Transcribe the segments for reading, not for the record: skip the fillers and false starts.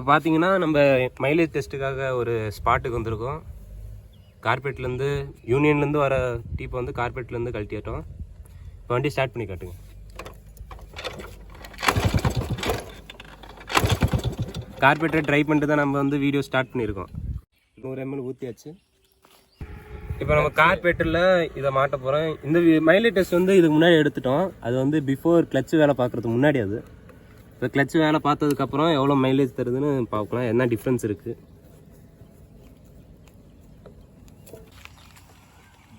பார்த்தீங்கன்னா நம்ம மைலேஜ் டெஸ்ட்டுக்காக ஒரு ஸ்பாட்டுக்கு வந்திருக்கோம். கார்பெட்லேருந்து யூனியன்லேருந்து வர டீப்பை வந்து கார்பெட்லேருந்து கழட்டிட்டோம். இப்போ வண்டி ஸ்டார்ட் பண்ணி காட்டுங்க. கார்பெட்டை ட்ரை பண்ணிட்டு தான் நம்ம வந்து வீடியோ ஸ்டார்ட் பண்ணியிருக்கோம். 100 ml ஊற்றியாச்சு. இப்போ நம்ம கார்பெட்டில் இதை மாட்ட போகிறோம். இந்த மைலேஜ் டெஸ்ட் வந்து இதுக்கு முன்னாடி எடுத்துட்டோம். அது வந்து பிஃபோர் கிளச்சு வேலை பார்க்குறதுக்கு முன்னாடி. அது இப்போ கிளச்சு வேலை பார்த்ததுக்கப்புறம் எவ்வளோ மைலேஜ் தருதுன்னு பார்க்கலாம், என்ன டிஃப்ரென்ஸ் இருக்குது.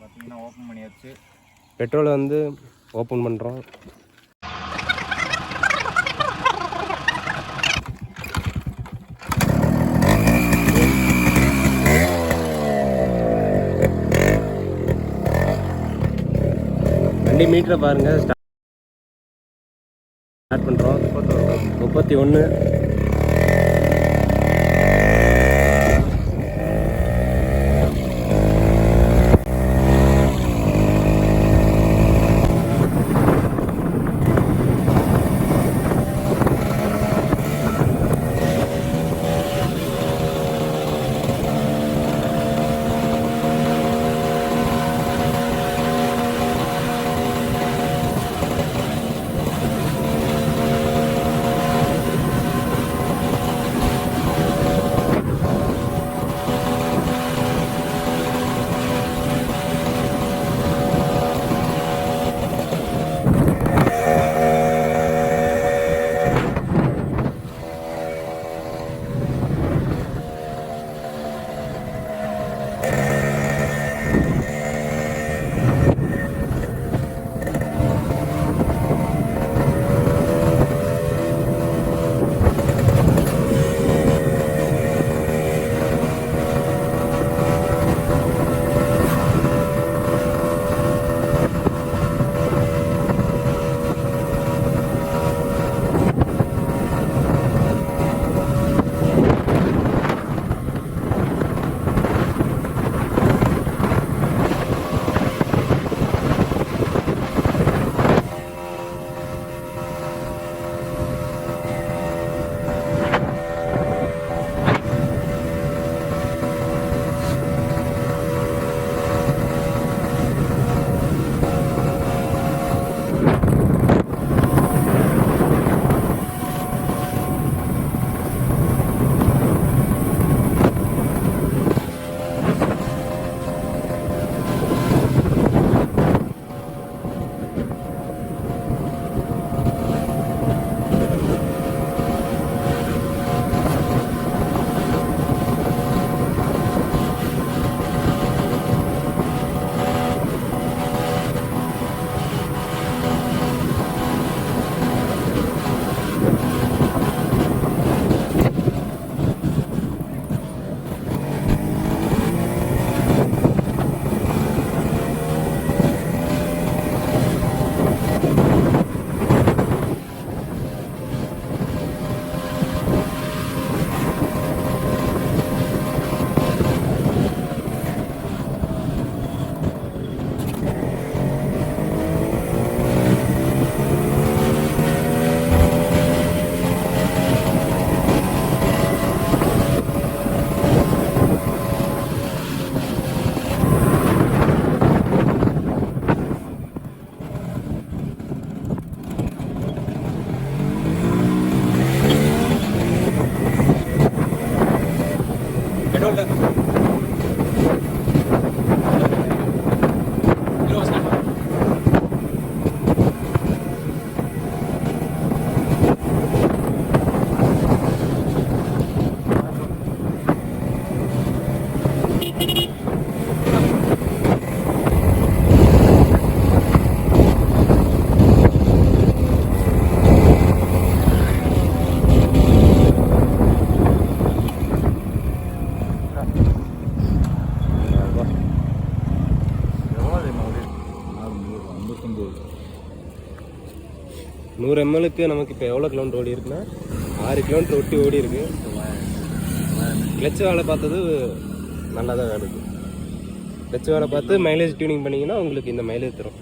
பார்த்தீங்கன்னா ஓப்பன் பண்ணியாச்சு. பெட்ரோலை வந்து ஓப்பன் பண்ணுறோம். வண்டி மீட்டரை பாருங்கள். ஸ்டார்ட் பண்ணுறோம். 31. நூறு எம்எல்க்கு நமக்கு இப்போ எவ்வளோ கிலோமீட்டர் ஓடி இருக்குன்னா 6 கிலோமீட்டர் ஒட்டி ஓடி இருக்கு. கிளச் வேலை பார்த்தது நல்லா தான் வேணுது. கிளச் வேலை பார்த்து மைலேஜ் டியூனிங் பண்ணிங்கன்னா உங்களுக்கு இந்த மைலேஜ் தரும்.